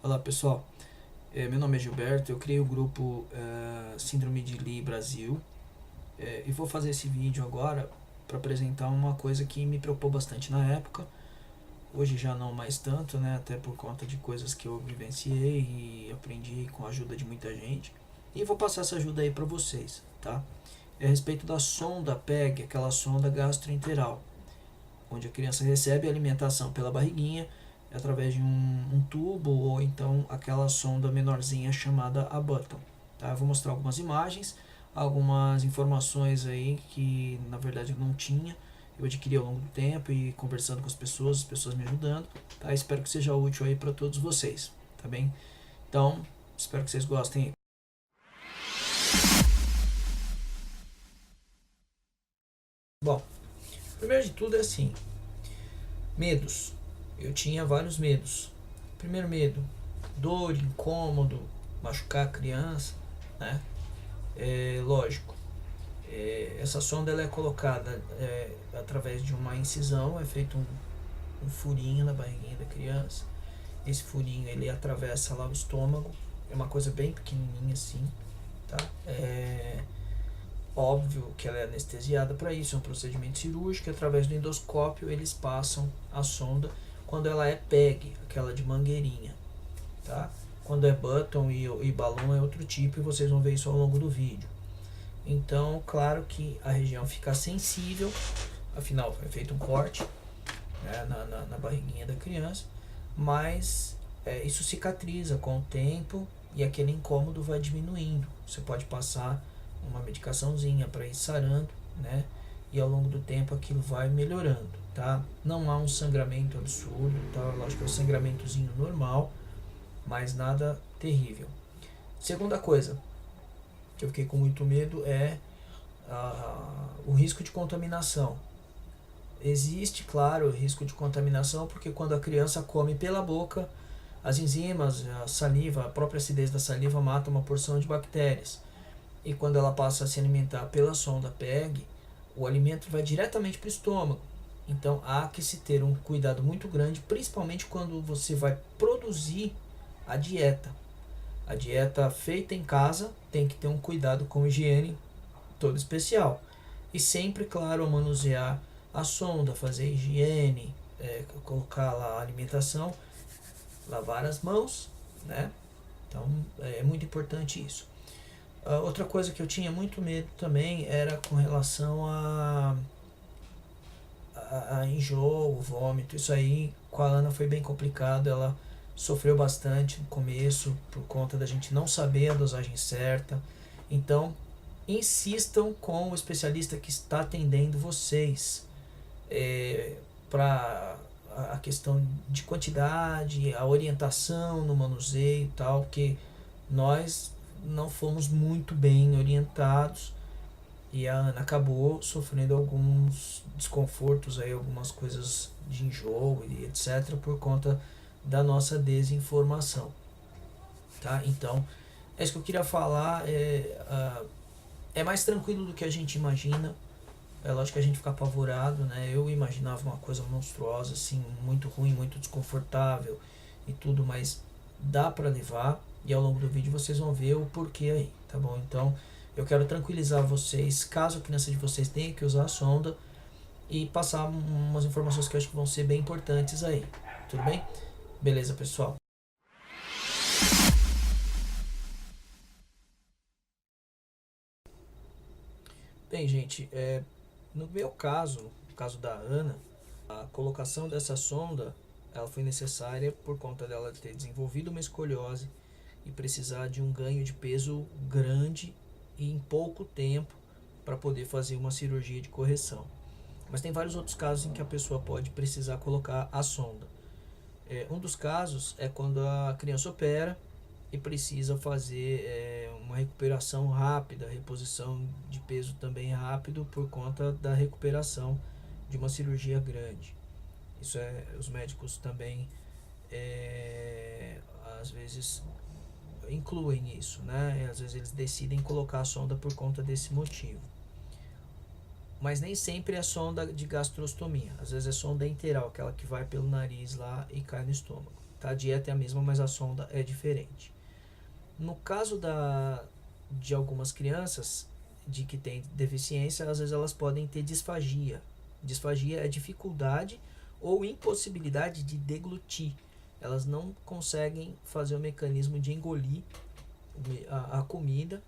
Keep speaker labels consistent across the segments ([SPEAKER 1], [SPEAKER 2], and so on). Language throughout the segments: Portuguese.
[SPEAKER 1] Olá pessoal, meu nome é Gilberto, eu criei o grupo Síndrome de Lee Brasil e vou fazer esse vídeo agora para apresentar uma coisa que me preocupou bastante na época, hoje já não mais tanto, né, até por conta de coisas que eu vivenciei e aprendi com a ajuda de muita gente, e vou passar essa ajuda aí para vocês, tá? É a respeito da sonda PEG, aquela sonda gastroenteral, onde a criança recebe a alimentação pela barriguinha através de um tubo ou então aquela sonda menorzinha chamada a button. Tá? Eu vou mostrar algumas imagens, algumas informações aí que na verdade eu não tinha, eu adquiri ao longo do tempo e conversando com as pessoas me ajudando. Tá? Espero que seja útil aí para todos vocês, tá bem? Então, espero que vocês gostem. Bom, primeiro de tudo é assim, medos. Eu tinha vários medos. Primeiro medo, dor, incômodo, machucar a criança, né? Lógico, essa sonda ela é colocada através de uma incisão, é feito um furinho na barriguinha da criança. Esse furinho ele atravessa lá o estômago, é uma coisa bem pequenininha assim, tá? Óbvio que ela é anestesiada para isso, é um procedimento cirúrgico, através do endoscópio eles passam a sonda quando ela é PEG, aquela de mangueirinha, tá? Quando é button e balão é outro tipo e vocês vão ver isso ao longo do vídeo. Então, claro que a região fica sensível, afinal é feito um corte, né, na barriguinha da criança, mas isso cicatriza com o tempo e aquele incômodo vai diminuindo. Você pode passar uma medicaçãozinha para ir sarando, né? E ao longo do tempo aquilo vai melhorando, tá? Não há um sangramento absurdo, tá? Lógico que é um sangramentozinho normal, mas nada terrível. Segunda coisa que eu fiquei com muito medo é o risco de contaminação. Existe, claro, o risco de contaminação porque quando a criança come pela boca, as enzimas, a saliva, a própria acidez da saliva mata uma porção de bactérias. E quando ela passa a se alimentar pela sonda PEG, o alimento vai diretamente para o estômago. Então há que se ter um cuidado muito grande, principalmente quando você vai produzir a dieta. A dieta feita em casa tem que ter um cuidado com higiene todo especial. E sempre, claro, manusear a sonda, fazer higiene, colocar lá a alimentação, lavar as mãos, né? Então é muito importante isso. Outra coisa que eu tinha muito medo também era com relação a enjoo, vômito. Isso aí com a Ana foi bem complicado. Ela sofreu bastante no começo por conta da gente não saber a dosagem certa. Então, insistam com o especialista que está atendendo vocês para a questão de quantidade, a orientação no manuseio e tal, porque nós não fomos muito bem orientados e a Ana acabou sofrendo alguns desconfortos aí, algumas coisas de enjoo e etc por conta da nossa desinformação, tá? Então é isso que eu queria falar. É mais tranquilo do que a gente imagina. É lógico que a gente fica apavorado, né? Eu imaginava uma coisa monstruosa, assim, muito ruim, muito desconfortável e tudo, mas dá pra levar e ao longo do vídeo vocês vão ver o porquê aí, tá bom? Então eu quero tranquilizar vocês, caso a criança de vocês tenha que usar a sonda, e passar umas informações que eu acho que vão ser bem importantes aí, tudo bem? Beleza, pessoal? Bem, gente, no meu caso, no caso da Ana, a colocação dessa sonda ela foi necessária por conta dela ter desenvolvido uma escoliose e precisar de um ganho de peso grande e em pouco tempo para poder fazer uma cirurgia de correção. Mas tem vários outros casos em que a pessoa pode precisar colocar a sonda. Um dos casos é quando a criança opera e precisa fazer uma recuperação rápida, reposição de peso também rápido por conta da recuperação de uma cirurgia grande. Isso os médicos também às vezes incluem isso, né? Às vezes eles decidem colocar a sonda por conta desse motivo. Mas nem sempre é sonda de gastrostomia. Às vezes é sonda enteral, aquela que vai pelo nariz lá e cai no estômago. tá? A dieta é a mesma, mas a sonda é diferente. No caso de algumas crianças de que têm deficiência, às vezes elas podem ter disfagia. Disfagia é dificuldade ou impossibilidade de deglutir. Elas não conseguem fazer o mecanismo de engolir a comida,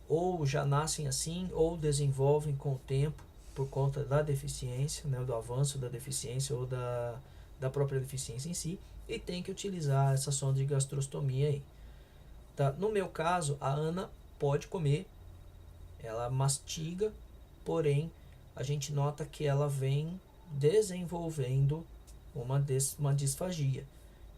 [SPEAKER 1] ou já nascem assim, ou desenvolvem com o tempo por conta da deficiência, né, do avanço da deficiência ou da própria deficiência em si, e tem que utilizar essa sonda de gastrostomia aí. Tá? No meu caso, a Ana pode comer, ela mastiga, porém a gente nota que ela vem desenvolvendo uma disfagia.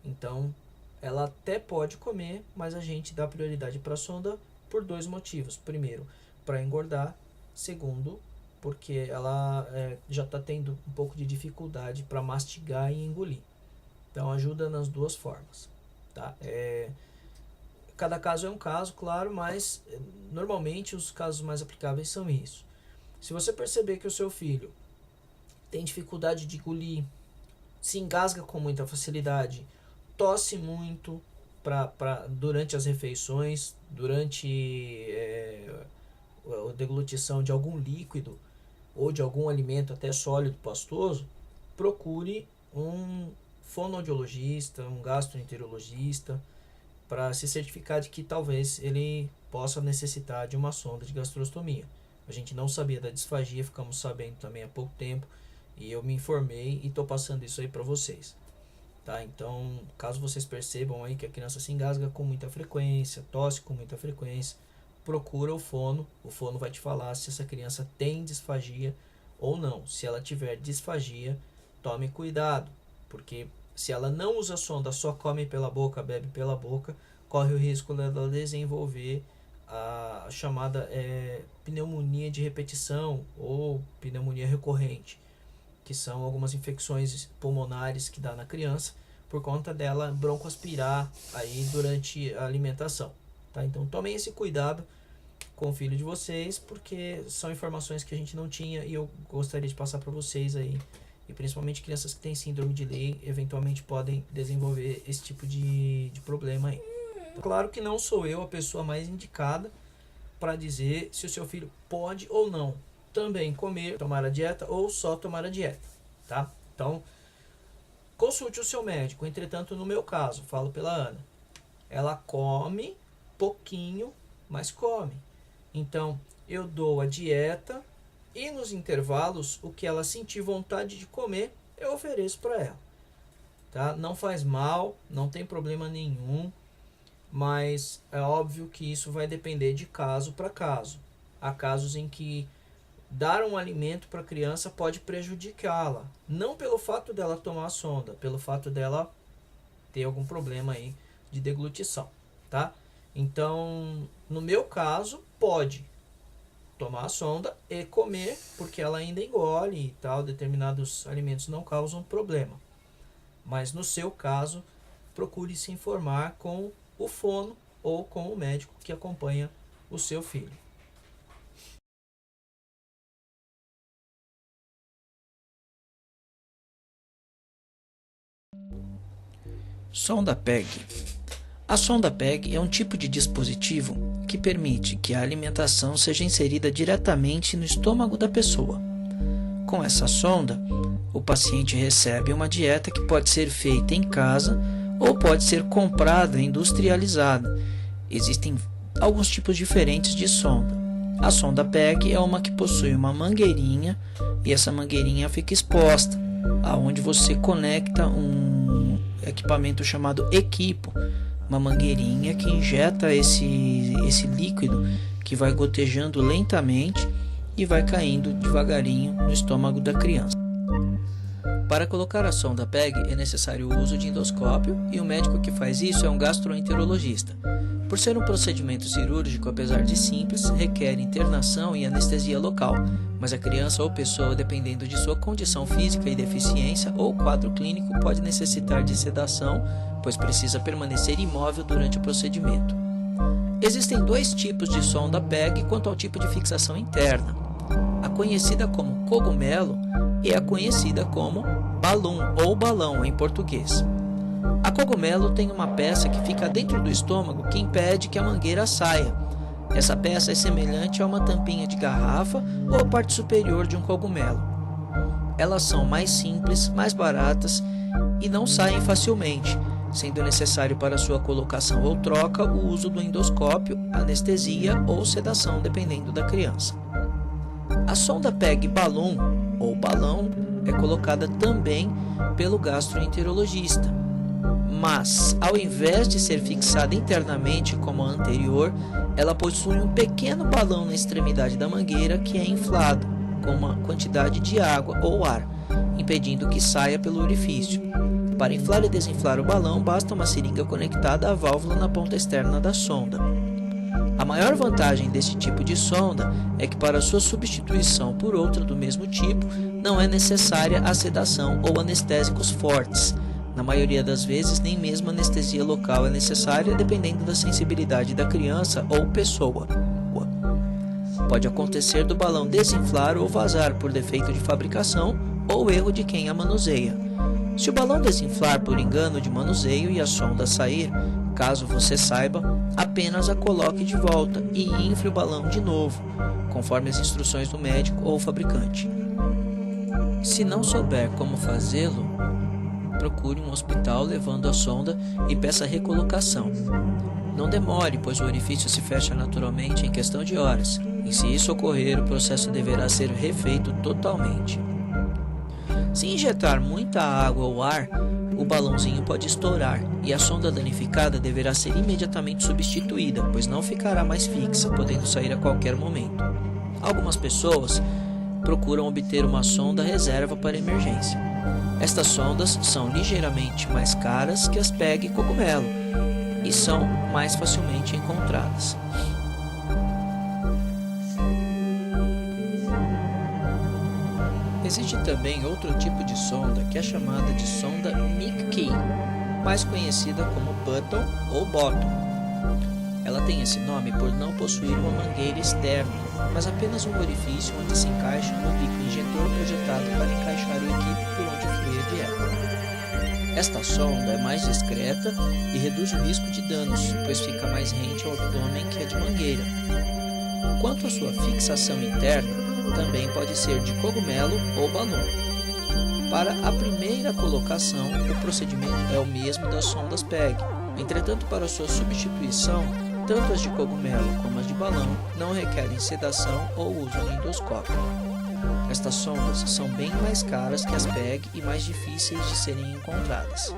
[SPEAKER 1] Então, ela até pode comer, mas a gente dá prioridade para a sonda por dois motivos. Primeiro, para engordar. Segundo, porque ela já está tendo um pouco de dificuldade para mastigar e engolir. Então, ajuda nas duas formas. Tá? Cada caso é um caso, claro, mas normalmente os casos mais aplicáveis são isso. Se você perceber que o seu filho tem dificuldade de engolir, se engasga com muita facilidade, tosse muito durante as refeições, durante a deglutição de algum líquido ou de algum alimento até sólido pastoso, procure um fonoaudiologista, um gastroenterologista, para se certificar de que talvez ele possa necessitar de uma sonda de gastrostomia. A gente não sabia da disfagia, ficamos sabendo também há pouco tempo, e eu me informei e estou passando isso aí para vocês. Tá? Então, caso vocês percebam aí que a criança se engasga com muita frequência, tosse com muita frequência, procura o fono vai te falar se essa criança tem disfagia ou não. Se ela tiver disfagia, tome cuidado, porque se ela não usa sonda, só come pela boca, bebe pela boca, corre o risco dela desenvolver a chamada pneumonia de repetição ou pneumonia recorrente, que são algumas infecções pulmonares que dá na criança por conta dela broncoaspirar aí durante a alimentação. Tá? Então tomem esse cuidado com o filho de vocês, porque são informações que a gente não tinha e eu gostaria de passar para vocês aí. E principalmente crianças que têm síndrome de Leigh eventualmente podem desenvolver esse tipo de problema aí. Claro que não sou eu a pessoa mais indicada para dizer se o seu filho pode ou não também comer, tomar a dieta ou só tomar a dieta, tá? Então, consulte o seu médico. Entretanto, no meu caso, falo pela Ana, ela come pouquinho, mas come. Então, eu dou a dieta e nos intervalos, o que ela sentir vontade de comer, eu ofereço para ela. Tá? Não faz mal, não tem problema nenhum, mas é óbvio que isso vai depender de caso para caso. Há casos em que dar um alimento para a criança pode prejudicá-la, não pelo fato dela tomar a sonda, pelo fato dela ter algum problema aí de deglutição, tá? Então, no meu caso, pode tomar a sonda e comer, porque ela ainda engole e tal, determinados alimentos não causam problema. Mas no seu caso, procure se informar com o fono ou com o médico que acompanha o seu filho. Sonda PEG. A sonda PEG é um tipo de dispositivo que permite que a alimentação seja inserida diretamente no estômago da pessoa. Com essa sonda, o paciente recebe uma dieta que pode ser feita em casa ou pode ser comprada e industrializada. Existem alguns tipos diferentes de sonda. A sonda PEG é uma que possui uma mangueirinha e essa mangueirinha fica exposta, aonde você conecta um equipamento chamado equipo, uma mangueirinha que injeta esse líquido que vai gotejando lentamente e vai caindo devagarinho no estômago da criança. Para colocar a sonda PEG é necessário o uso de endoscópio e o médico que faz isso é um gastroenterologista. Por ser um procedimento cirúrgico, apesar de simples, requer internação e anestesia local, mas a criança ou pessoa, dependendo de sua condição física e deficiência ou quadro clínico, pode necessitar de sedação, pois precisa permanecer imóvel durante o procedimento. Existem dois tipos de sonda PEG quanto ao tipo de fixação interna: a conhecida como cogumelo e a conhecida como balloon ou balão em português. A cogumelo tem uma peça que fica dentro do estômago que impede que a mangueira saia. Essa peça é semelhante a uma tampinha de garrafa ou a parte superior de um cogumelo. Elas são mais simples, mais baratas e não saem facilmente, sendo necessário para sua colocação ou troca o uso do endoscópio, anestesia ou sedação, dependendo da criança. A sonda PEG balloon ou balão é colocada também pelo gastroenterologista, mas ao invés de ser fixada internamente como a anterior, ela possui um pequeno balão na extremidade da mangueira que é inflado com uma quantidade de água ou ar, impedindo que saia pelo orifício. Para inflar e desinflar o balão, basta uma seringa conectada à válvula na ponta externa da sonda. A maior vantagem deste tipo de sonda é que para sua substituição por outra do mesmo tipo, não é necessária a sedação ou anestésicos fortes. Na maioria das vezes, nem mesmo anestesia local é necessária, dependendo da sensibilidade da criança ou pessoa. Pode acontecer do balão desinflar ou vazar por defeito de fabricação ou erro de quem a manuseia. Se o balão desinflar por engano de manuseio e a sonda sair, caso você saiba, apenas a coloque de volta e infle o balão de novo, conforme as instruções do médico ou fabricante. Se não souber como fazê-lo, procure um hospital levando a sonda e peça recolocação. Não demore, pois o orifício se fecha naturalmente em questão de horas, e se isso ocorrer, o processo deverá ser refeito totalmente. Se injetar muita água ou ar, o balãozinho pode estourar e a sonda danificada deverá ser imediatamente substituída, pois não ficará mais fixa, podendo sair a qualquer momento. Algumas pessoas procuram obter uma sonda reserva para emergência. Estas sondas são ligeiramente mais caras que as PEG cogumelo e são mais facilmente encontradas. Existe também outro tipo de sonda que é chamada de sonda McKee, mais conhecida como button ou bottom. Ela tem esse nome por não possuir uma mangueira externa, mas apenas um orifício onde se encaixa um bico injetor projetado para encaixar o equipe por onde flui a dieta. Esta sonda é mais discreta e reduz o risco de danos, pois fica mais rente ao abdômen que a de mangueira. Quanto à sua fixação interna, também pode ser de cogumelo ou balão. Para a primeira colocação, o procedimento é o mesmo das sondas PEG. Entretanto, para sua substituição, tanto as de cogumelo como as de balão não requerem sedação ou uso de endoscópio. Estas sondas são bem mais caras que as PEG e mais difíceis de serem encontradas.